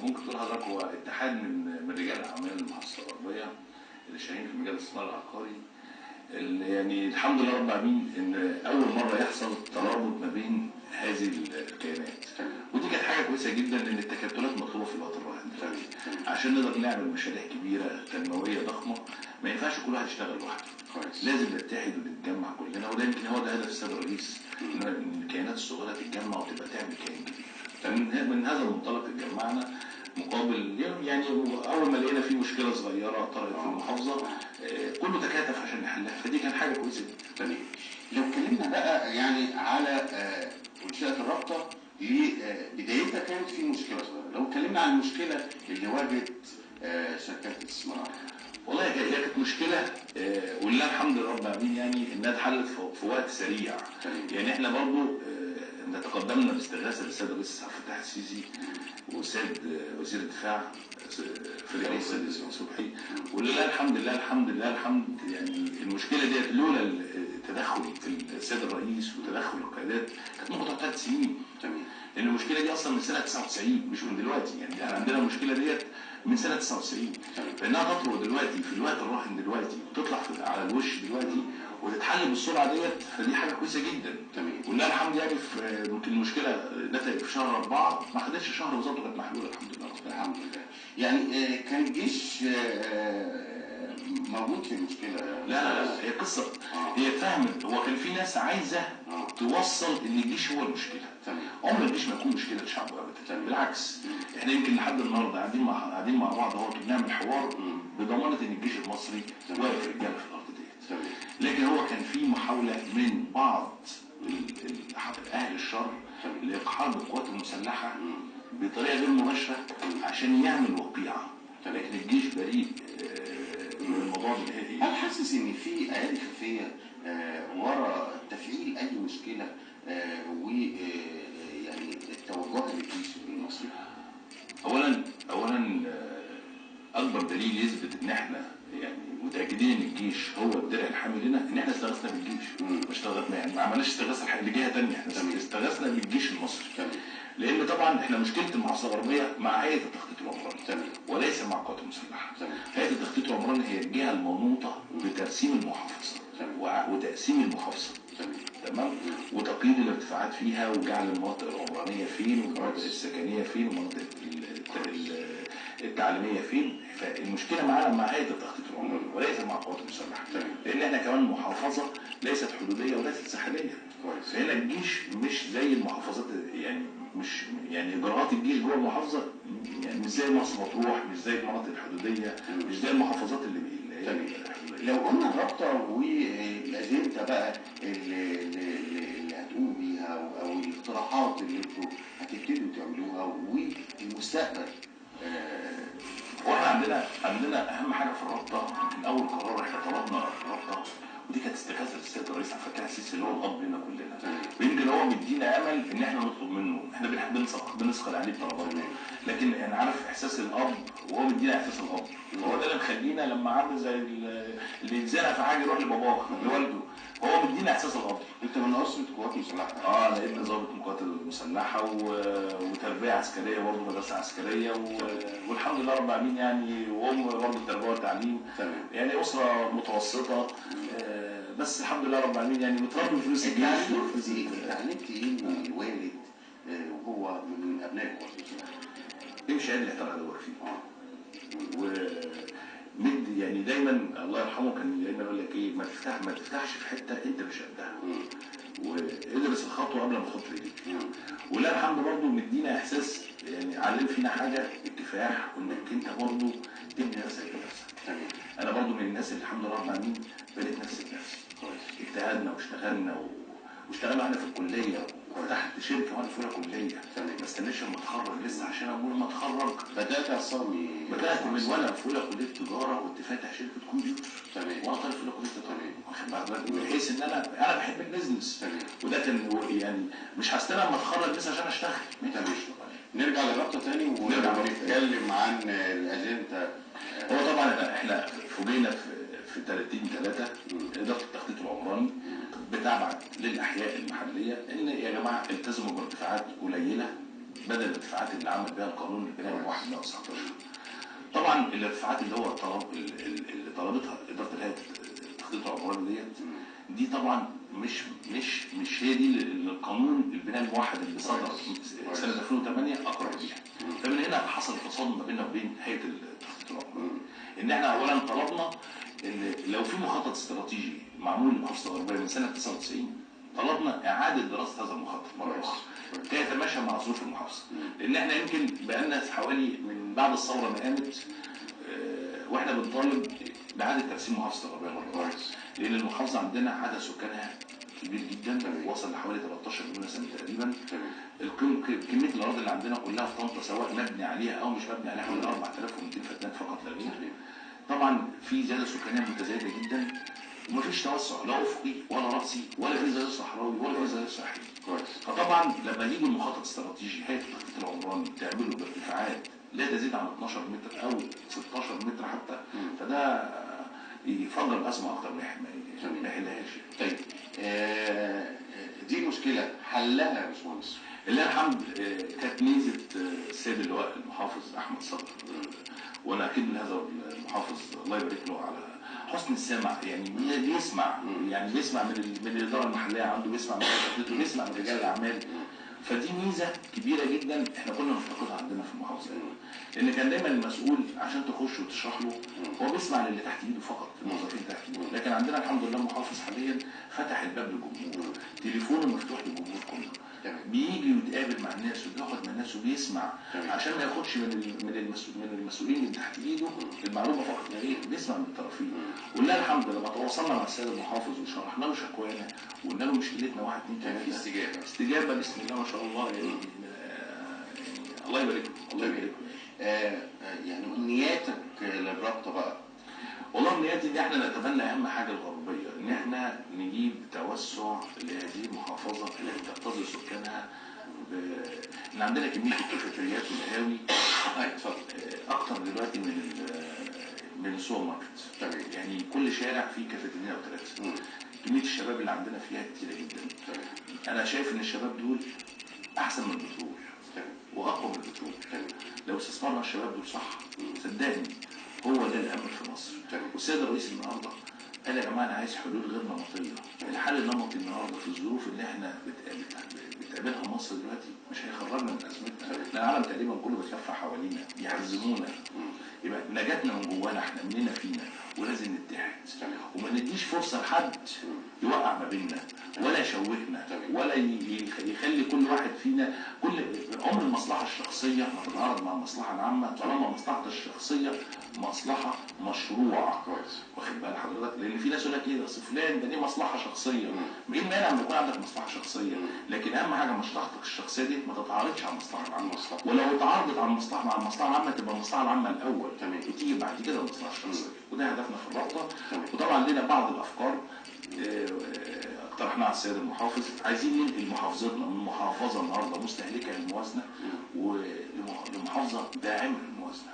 ممكن تقول لحضرتك هو اتحاد من رجال الاعمال المحافظه الغربيه اللي شغالين في مجال الاستثمار العقاري، اللي يعني الحمد لله رب العالمين ان اول مره يحصل ترابط ما بين هذه الكيانات، ودي كانت حاجه كويسه جدا لان التكتلات مطلوبه في الوقت الراهن دلوقتي عشان نقدر نعمل مشاريع كبيره تنمويه ضخمه. ما ينفعش كل واحد يشتغل لوحده، لازم نتحد ونتجمع كلنا، وده يمكن هو ده هدف السيد الرئيس، ان الكيانات الصغيره تتجمع وتبقى تعمل كيان كبير. فمن هذا المنطلق اتجمعنا مقابل يعني اول ما لقينا في مشكله صغيره طرقت في المحافظه كله تكاتف عشان نحلها، فدي كان حاجه كويسه جدا. لو اتكلمنا بقى يعني على انشاء الرابطه لبدايتها كانت في مشكله صغيره، لو اتكلمنا عن المشكله اللي واجهت شركات الاستثمار. والله هي كانت مشكله ولله الحمد لله رب العالمين يعني انها اتحلت في وقت سريع. يعني احنا برضو تقدمنا باستغاثه للسيد الرئيس عبد الفتاح السيسي والسيد وزير الدفاع في الرئيس صبحي، ولله الحمد لله يعني المشكله ديت لولا التدخل في السيد الرئيس وتدخل القيادات كانت ممكن تقعد 3 سنين. لان المشكله دي اصلا من سنه 99 مش من دلوقتي، يعني احنا عندنا المشكله ديت من سنه 99 فانها تطلع دلوقتي في الوقت الراهن دلوقتي وتطلع على الوش دلوقتي وتتحل بالسرعه ديت، فدي حاجه كويسه جدا. ولله الحمد يعني ممكن المشكله نتائج في شهر 4 ما خدتش شهر بالظبط وكانت محلوله الحمد لله. الحمد لله. يعني كان الجيش موجود في المشكله؟ لا هي قصه هي اتفهمت. هو كان في ناس عايزه توصل ان الجيش هو المشكله. عمر الجيش ما يكون مشكله الشعب ابدا، بالعكس احنا يمكن لحد النهارده قاعدين مع بعض اهو بنعمل حوار بضمانه ان الجيش المصري واقف رجاله في الارض ديت. لكن هو كان في محاوله من بعض اهل الشر لاقحام القوات المسلحه بطريقه غير مباشره عشان يعمل وقيعه، لكن الجيش بريء من الموضوع نهائي. هل حاسس ان في ايادي خفيه ورا تفعيل اي مشكله ويعني التوجهات للجيش المصري؟ اولا اكبر دليل يثبت ان احنا يعني متاكدين ان الجيش هو الدرع الحامي لنا ان احنا استغاثنا بالجيش. مش استغاثنا يعني ما عملناش استغاثه لجهه ثانيه، احنا استغاثنا بالجيش المصري. لان طبعا احنا مشكله المحافظه الغربيه مع هيئه التخطيط العمراني وليس مع القوات المسلحه. هيئه التخطيط العمراني هي الجهه المنوطه بترسيم المحافظه وتقسيم المحافظه، تمام، وتقييد الارتفاعات فيها وجعل المناطق العمرانيه فين والمناطق السكنيه فين والمناطق التعليميه فين. فالمشكله معانا مع هيئه التخطيط العمراني وليس مع القوات المسلحه، لان احنا كمان محافظه ليست حدوديه وليست ساحليه. فهنا الجيش مش زي المحافظات، يعني مش يعني اجراءات الجيش جوه المحافظه يعني مش زي مرسى مطروح، مش زي المناطق الحدوديه، مش زي المحافظات اللي لو قلنا الرابطه والاجنده بقى اللي هتقوموا بيها او الاقتراحات اللي انتوا هتبتدوا تعملوها والمستقبل. واحنا عندنا اهم حاجه في الرابطه. يمكن اول قرار احنا طلبنا الرابطه ودي كانت استغاثه للسيد الرئيس عبد الفتاح السيسي اللي هو الاب لنا كلنا، ويمكن هو مدينا امل ان احنا نطلب منه. احنا بنثقل عليه بطلباتنا، لكن انا عارف احساس الاب وهو مدينا احساس الاب، هو ده اللي مخلينا لما عامل زي اللي يتزنق في حاجه يروح لباباه لوالده، هو مدينا احساس الاب. انت من اسره قوات مسلحه؟ لقيت ضابط من القوات المسلحه وتربيه عسكريه برضه، مدرسه عسكريه والحمد لله رب العالمين يعني، وام برضه التربيه والتعليم، يعني اسره متوسطه بس الحمد لله رب العالمين يعني متربي في فلوس الجيش. اتعلمت ايه من الوالد وهو من ابناء القوات المسلحه؟ امشي عدل احترم عدوك فيه. مد يعني دايما الله يرحمه كان دايما يقول لك ايه، ما تفتحش في حته انت مش قدها، وادرس الخطوه قبل ما تحط رجلك. ولله الحمد برضه مدينا احساس يعني علم فينا حاجه الكفاح، وانك انت برضه تبني نفسك بنفسك. انا برضه من الناس اللي الحمد لله رب العالمين بنيت نفسي بنفسي. اجتهدنا واشتغلنا احنا في الكليه وفتحت شركه وانا في اولى كليه، ما استناش لما اتخرج لسه عشان اقول ما اتخرج. بدات من وانا في اولى كليه تجاره كنت فاتح شركه كمبيوتر وانا طالب في اولى كليه تجاره، واخد بالك، بحيث ان انا بحب البيزنس. وده كان يعني مش هستنى لما اتخرج لسه عشان اشتغل. نرجع للرابطه تاني ونتكلم عن الاجنده. هو طبعا احنا فوجئنا في 30/3 اداره التخطيط العمراني بتبعت للاحياء المحليه ان يا جماعه التزموا بارتفاعات قليله بدل الارتفاعات اللي عمل بها القانون البنائي من 119. طبعا الارتفاعات اللي هو اللي طلبتها اداره الهيئه التخطيط العمراني دي طبعا مش هي دي اللي القانون البناء الموحد اللي صدر سنه 2008 اقر بيها. فمن هنا حصل تصادم ما بيننا وبين هيئه التخطيط العمراني، ان احنا اولا طلبنا ان لو في مخطط استراتيجي معمول لمحافظه الغربيه من سنه 99 طلبنا اعاده دراسه هذا المخطط مره اخرى كي يتماشى مع ظروف المحافظه، لان احنا يمكن بقالنا حوالي من بعد الثوره ما قامت واحنا بنطالب باعاده تقسيم محافظه الغربيه مره اخرى، لان المحافظه عندنا عدد سكانها كبير جدا وصل لحوالي 13 مليون نسمه تقريبا. كميه الاراضي اللي عندنا كلها في طنطا سواء مبني عليها او مش مبني عليها حوالي 4200 فدان فقط لا غير. طبعا في زياده سكانيه متزايده جدا ومفيش توسع لا افقي ولا راسي ولا في زياده صحراوي ولا في زياده ساحلي. فطبعا لما يجي المخطط الاستراتيجي هيئه التخطيط العمراني تعمله بارتفاعات لا تزيد عن 12 متر او 16 متر حتى، فده يفضل الازمه اكتر ما يحلهاش. طيب دي مشكله حلها يا باشمهندس؟ لله الحمد كانت ميزه السيد اللواء المحافظ احمد صدر، وانا اكيد من هذا المحافظ الله يبارك له على حسن السمع، يعني بيسمع من الاداره المحليه عنده، بيسمع من التخطيط وبيسمع من رجال الاعمال. فدي ميزه كبيره جدا احنا كنا نفتقدها عندنا في المحافظه، لان كان دايما المسؤول عشان تخش وتشرح له هو بيسمع للي تحت ايده فقط، الموظفين تحت ايده. لكن عندنا الحمد لله محافظ حاليا فتح الباب للجمهور، تليفونه مفتوح للجمهور كله، بيجي ويتقابل مع الناس وبياخد من الناس وبيسمع عشان ما ياخدش من المسؤولين اللي تحت ايده المعلومه فقط لا غير، بيسمع من الطرفين. ولله الحمد لما تواصلنا مع السيد المحافظ وشرحنا له شكوانا وقلنا له مشكلتنا 1 2 3 استجابه بسم الله ما شاء الله، يعني الله يبارك له الله يبارك له. يعني امنياتك للرابطه بقى؟ والله امنياتي ان احنا نتبنى اهم حاجه الغربيه، ان احنا نجيب توسع لهذه المحافظه التي تقتضي سكانها ان عندنا كميه الكافيتريات والقهاوي اكتر دلوقتي من السوبر ماركت. يعني كل شارع فيه كافيتريا او 3. كميه الشباب اللي عندنا فيها كتيره جدا. انا شايف ان الشباب دول احسن من البترول واقوى من البترول. لو استثمرنا الشباب دول صح صدقني هو ده الامل في مصر. والسيد الرئيس النهارده قال يا جماعه انا عايز حلول غير نمطيه. الحل النمطي النهارده في الظروف اللي احنا بتقابلها مصر دلوقتي مش هيخرجنا من ازمتنا. العالم تقريبا كله بيتلف حوالينا يحزمونا، يبقى نجاتنا من جوانا احنا مننا فينا، ولازم نتحد وما نديش فرصه لحد يوقع ما بيننا ولا يشوهنا ولا يخلي كل واحد فينا عمر المصلحه الشخصيه ما تتعارض مع المصلحه العامه طالما مصلحه الشخصيه مصلحه مشروعه. واخد بال حضرتك؟ لان في ناس يقول لك ايه اصل فلان ده ليه مصلحه شخصيه. ايه المانع ان يكون عندك مصلحه شخصيه؟ لكن اهم حاجه مصلحتك الشخصيه دي ما تتعارضش على المصلحه العامه، ولو اتعارضت على المصلحه مع المصلحه العامه تبقى المصلحه العامه الاول وتيجي بعد كده المصلحه الشخصيه. وده هدفنا في الرابطه. وطبعا لنا بعض الافكار اقترحناها على السيد المحافظ، عايزين ننقل محافظتنا من محافظه النهارده مستهلكه للموازنه ولمحافظه داعمه للموازنه.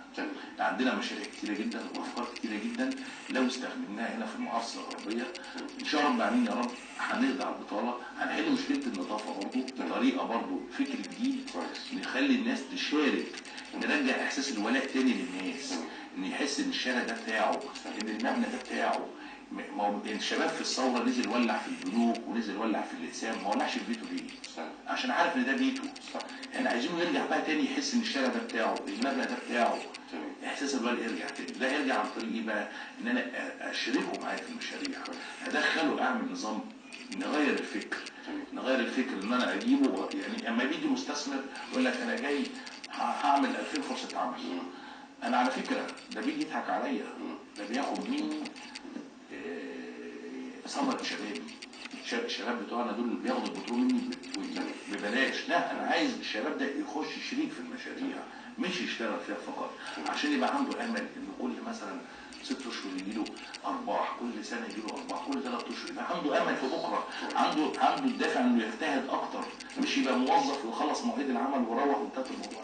عندنا مشاريع كتيره جدا وافكار كتيره جدا لو استخدمناها هنا في المحافظه الغربيه ان شاء الله العالمين يا رب هنقضي على البطاله، هنحل مشكله النظافه برضه بطريقه برضه فكر جديد نخلي الناس تشارك، نرجع احساس الولاء تاني للناس، ان يحس ان الشارع ده بتاعه، ان المبنى ده بتاعه. ما هو الشباب في الثوره نزل ولع في البنوك ونزل ولع في الاقسام، ما ولعش في بيته ليه؟ عشان عارف ان ده بيته. احنا عايزينه يرجع بقى تاني يحس ان الشارع ده بتاعه، المبنى ده بتاعه، احساس الولاء يرجع تاني. ده يرجع عن طريق ايه بقى؟ ان انا اشركه معايا في المشاريع، ادخله اعمل نظام نغير الفكر ان انا اجيبه. يعني اما بيجي مستثمر يقول لك انا جاي هعمل 2000 فرصه عمل، انا على فكره ده بيجي يضحك عليا، ده بياخد مني ثمره شبابي. الشباب بتوعنا دول اللي بياخدوا البترول مني ببلاش. لا انا عايز الشباب ده يخش شريك في المشاريع مش يشتغل فيها فقط، عشان يبقى عنده امل ان كل مثلا 6 اشهر يجي له ارباح، كل سنه يجي له ارباح، كل 3 اشهر يبقى عنده امل في بكره، عنده الدافع انه يجتهد اكتر، مش يبقى موظف ويخلص مواعيد العمل ويروح وانتهت الموضوع.